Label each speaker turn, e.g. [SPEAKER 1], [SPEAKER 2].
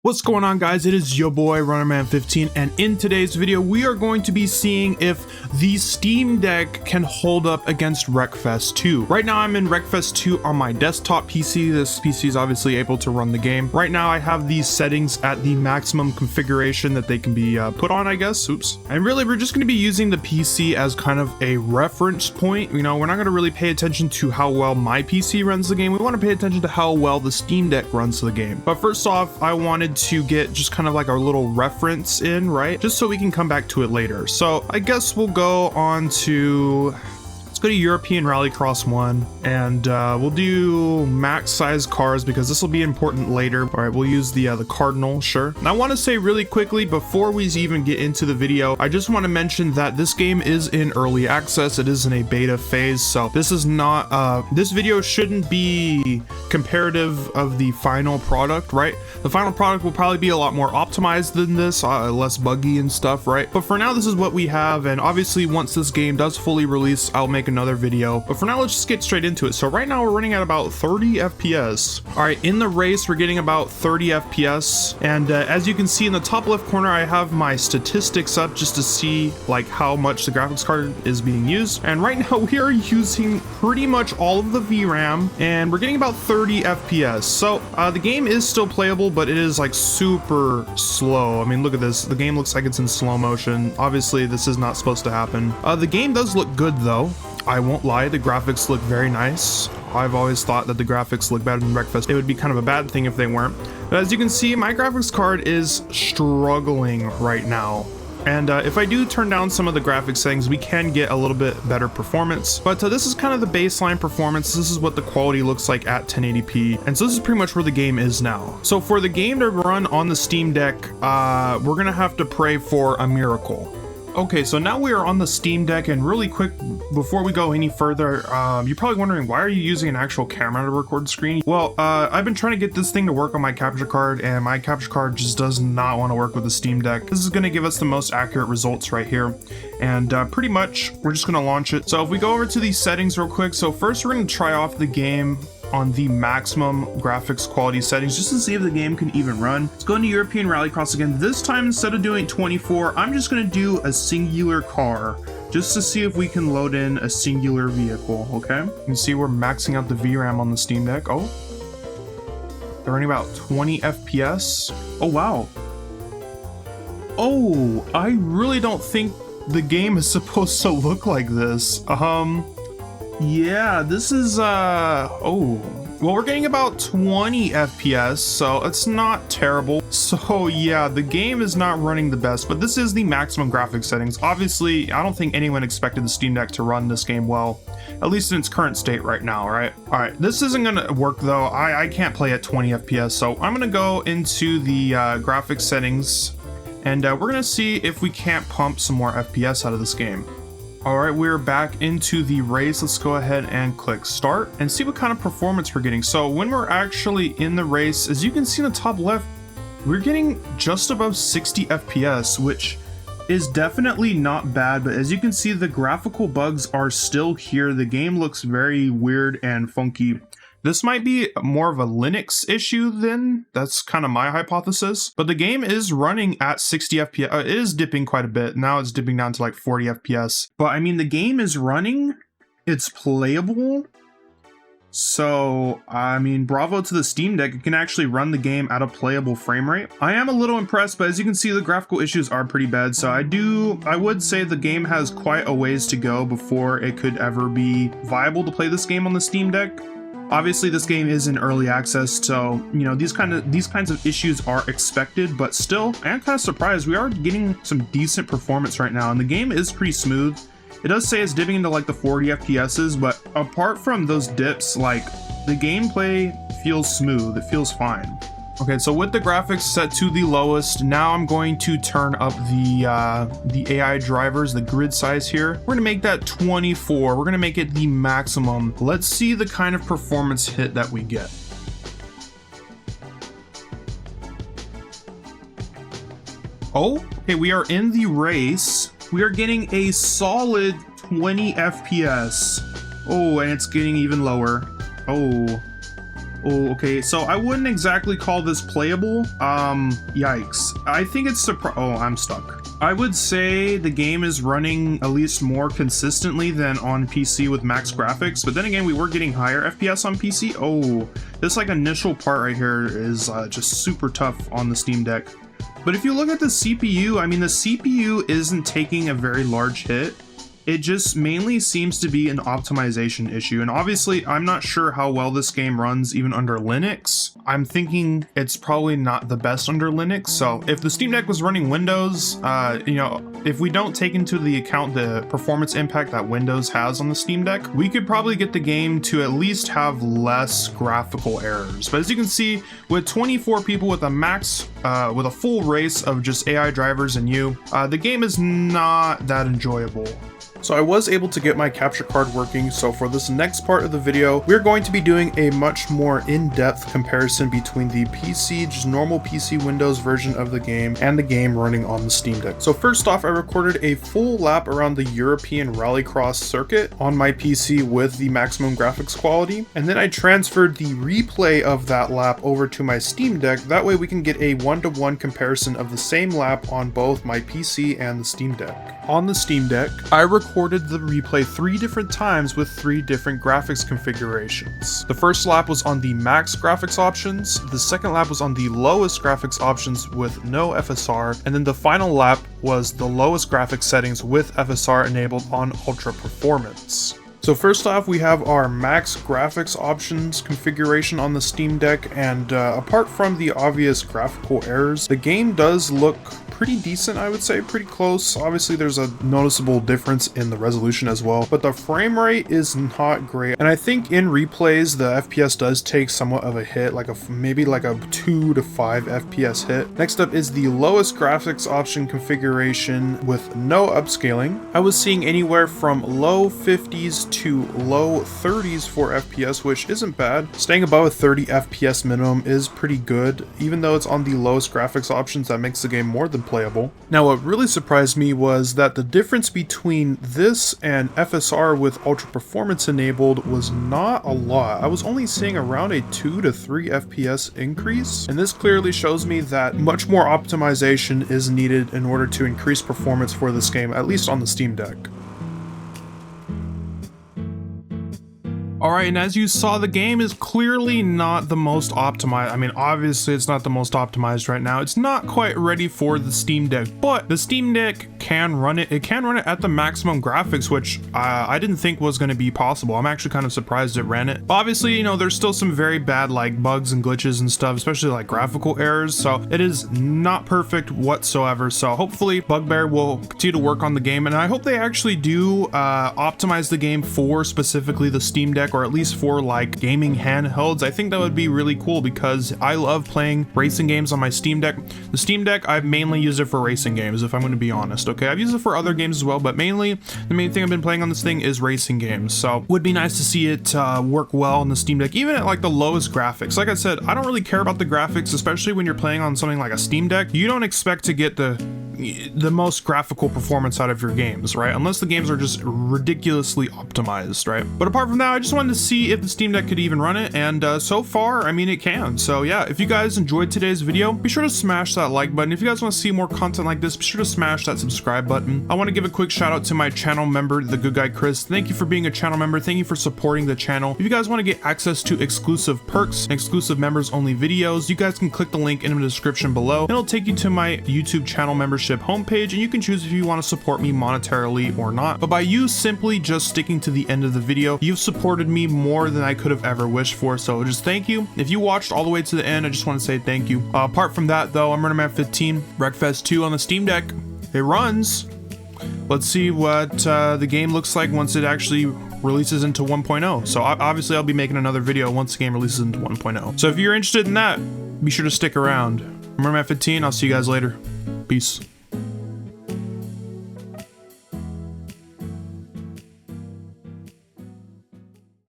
[SPEAKER 1] What's going on, guys? It is your boy Runnerman15, and in today's video we are going to be seeing if the Steam Deck can hold up against Wreckfest 2. Right now I'm in Wreckfest 2 on my desktop PC. This PC is obviously able to run the game. Right now I have these settings at the maximum configuration that they can be put on, I guess. Oops. And really we're just going to be using the PC as kind of a reference point. You know, we're not going to really pay attention to how well my PC runs the game. We want to pay attention to how well the Steam Deck runs the game. But first off, I wanted to get just kind of like our little reference in, right? Just so we can come back to it later. So I guess we'll go on to, let's go to European Rallycross 1, and we'll do max size cars because this will be important later. All right, we'll use the Cardinal, sure. And I want to say really quickly before we even get into the video, I just want to mention that this game is in early access. It is in a beta phase, so this is not, this video shouldn't be comparative of the final product, right? The final product will probably be a lot more optimized than this, less buggy and stuff, right? But for now, this is what we have, and obviously once this game does fully release, I'll make another video. But for now, let's just get straight into it. So right now we're running at about 30 FPS. All right, in the race, we're getting about 30 FPS. And as you can see in the top left corner, I have my statistics up just to see like how much the graphics card is being used. And right now we are using pretty much all of the VRAM, and we're getting about 30 FPS. So the game is still playable, but it is like super slow. I mean, look at this. The game looks like it's in slow motion. Obviously, this is not supposed to happen. The game does look good though. I won't lie, the graphics look very nice. I've always thought that the graphics look better than Wreckfest. It would be kind of a bad thing if they weren't. But as you can see, my graphics card is struggling right now. And if I do turn down some of the graphics settings, we can get a little bit better performance. But this is kind of the baseline performance. This is what the quality looks like at 1080p. And so this is pretty much where the game is now. So for the game to run on the Steam Deck, we're gonna have to pray for a miracle. Okay, so now we are on the Steam Deck, and really quick, before we go any further, you're probably wondering, why are you using an actual camera to record the screen? Well, I've been trying to get this thing to work on my capture card, and my capture card just does not want to work with the Steam Deck. This is going to give us the most accurate results right here, and pretty much, we're just going to launch it. So if we go over to these settings real quick, so first we're going to try off the game on the maximum graphics quality settings just to see if the game can even run. Let's go into European Rallycross again. This time, instead of doing 24, I'm just going to do a singular car just to see if we can load in a singular vehicle. Okay, you can see we're maxing out the VRAM on the Steam Deck. Oh, they're running about 20 FPS. Oh wow. Oh, I really don't think the game is supposed to look like this. Yeah, this is, oh, well, we're getting about 20 FPS, so it's not terrible. So yeah, the game is not running the best, but this is the maximum graphics settings. Obviously, I don't think anyone expected the Steam Deck to run this game well, at least in its current state right now, right? All right, this isn't gonna work though. I can't play at 20 FPS, so I'm gonna go into the graphics settings, and we're gonna see if we can't pump some more FPS out of this game. All right, we're back into the race. Let's go ahead and click start and see what kind of performance we're getting. So when we're actually in the race, as you can see in the top left, we're getting just above 60 FPS, which is definitely not bad. But as you can see, the graphical bugs are still here. The game looks very weird and funky. This might be more of a Linux issue then. That's kind of my hypothesis. But the game is running at 60 FPS. It is dipping quite a bit. Now it's dipping down to like 40 FPS. But I mean, the game is running. It's playable. So, I mean, bravo to the Steam Deck. It can actually run the game at a playable frame rate. I am a little impressed, but as you can see, the graphical issues are pretty bad. So I would say the game has quite a ways to go before it could ever be viable to play this game on the Steam Deck. Obviously, this game is in early access, so you know these kinds of issues are expected. But still, I am kind of surprised. We are getting some decent performance right now, and the game is pretty smooth. It does say it's dipping into like the 40 FPSs, but apart from those dips, like the gameplay feels smooth. It feels fine. Okay, so with the graphics set to the lowest, now I'm going to turn up the AI drivers, the grid size here. We're gonna make that 24. We're gonna make it the maximum. Let's see the kind of performance hit that we get. Oh, okay, we are in the race. We are getting a solid 20 FPS. Oh, and it's getting even lower. Oh. Oh, okay, so I wouldn't exactly call this playable. Yikes. I think it's oh, I'm stuck. I would say the game is running at least more consistently than on PC with max graphics, but then again, we were getting higher FPS on PC. Oh, this like initial part right here is just super tough on the Steam Deck. But if you look at the CPU, I mean, the CPU isn't taking a very large hit. It just mainly seems to be an optimization issue. And obviously, I'm not sure how well this game runs even under Linux. I'm thinking it's probably not the best under Linux. So if the Steam Deck was running Windows, you know, if we don't take into the account the performance impact that Windows has on the Steam Deck, we could probably get the game to at least have less graphical errors. But as you can see, with 24 people with a max, with a full race of just AI drivers and you, the game is not that enjoyable. So I was able to get my capture card working, so for this next part of the video, we're going to be doing a much more in-depth comparison between the PC, just normal PC Windows version of the game, and the game running on the Steam Deck. So first off, I recorded a full lap around the European Rallycross circuit on my PC with the maximum graphics quality, and then I transferred the replay of that lap over to my Steam Deck. That way we can get a one-to-one comparison of the same lap on both my PC and the Steam Deck. On the Steam Deck, I recorded the replay 3 different times with 3 different graphics configurations. The first lap was on the max graphics options, the second lap was on the lowest graphics options with no FSR, and then the final lap was the lowest graphics settings with FSR enabled on ultra performance. So first off, we have our max graphics options configuration on the Steam Deck, and apart from the obvious graphical errors, the game does look pretty decent, I would say, pretty close. Obviously there's a noticeable difference in the resolution as well, but the frame rate is not great. And I think in replays, the FPS does take somewhat of a hit, like maybe like a 2 to 5 FPS hit. Next up is the lowest graphics option configuration with no upscaling. I was seeing anywhere from low 50s to low 30s for FPS, which isn't bad. Staying above a 30 FPS minimum is pretty good. Even though it's on the lowest graphics options, that makes the game more than playable. Now, what really surprised me was that the difference between this and FSR with ultra performance enabled was not a lot. I was only seeing around a 2 to 3 FPS increase, and this clearly shows me that much more optimization is needed in order to increase performance for this game, at least on the Steam Deck. Alright, and as you saw, the game is clearly not the most optimized. I mean, obviously it's not the most optimized right now. It's not quite ready for the Steam Deck, but the Steam Deck can run it. It can run it at the maximum graphics, which I didn't think was going to be possible. I'm actually kind of surprised it ran it. But obviously, you know, there's still some very bad like bugs and glitches and stuff, especially like graphical errors. So it is not perfect whatsoever. So hopefully Bugbear will continue to work on the game, and I hope they actually do optimize the game for specifically the Steam Deck, or at least for like gaming handhelds. I think that would be really cool because I love playing racing games on my Steam Deck. The Steam Deck, I've mainly used it for racing games, if I'm going to be honest. Okay, I've used it for other games as well, but mainly the main thing I've been playing on this thing is racing games. So would be nice to see it work well on the Steam Deck, even at like the lowest graphics. Like I said, I don't really care about the graphics, especially when you're playing on something like a Steam Deck. You don't expect to get the most graphical performance out of your games, right? Unless the games are just ridiculously optimized, right? But apart from that, I just wanted to see if the Steam Deck could even run it, and so far, I mean, it can. So yeah, if you guys enjoyed today's video, be sure to smash that like button. If you guys want to see more content like this, be sure to smash that subscribe button. I want to give a quick shout out to my channel member, the good guy Chris. Thank you for being a channel member. Thank you for supporting the channel. If you guys want to get access to exclusive perks and exclusive members only videos, you guys can click the link in the description below, and it'll take you to my YouTube channel membership homepage, and you can choose if you want to support me monetarily or not. But by you simply just sticking to the end of the video, you've supported me more than I could have ever wished for, so just thank you. If you watched all the way to the end, I just want to say thank you. Apart from that though, I'm Runnerman 15, Wreckfest 2 on the Steam Deck. It runs. Let's see what the game looks like once it actually releases into 1.0. So obviously I'll be making another video once the game releases into 1.0. So if you're interested in that, be sure to stick around. I'm Runnerman 15, I'll see you guys later. Peace.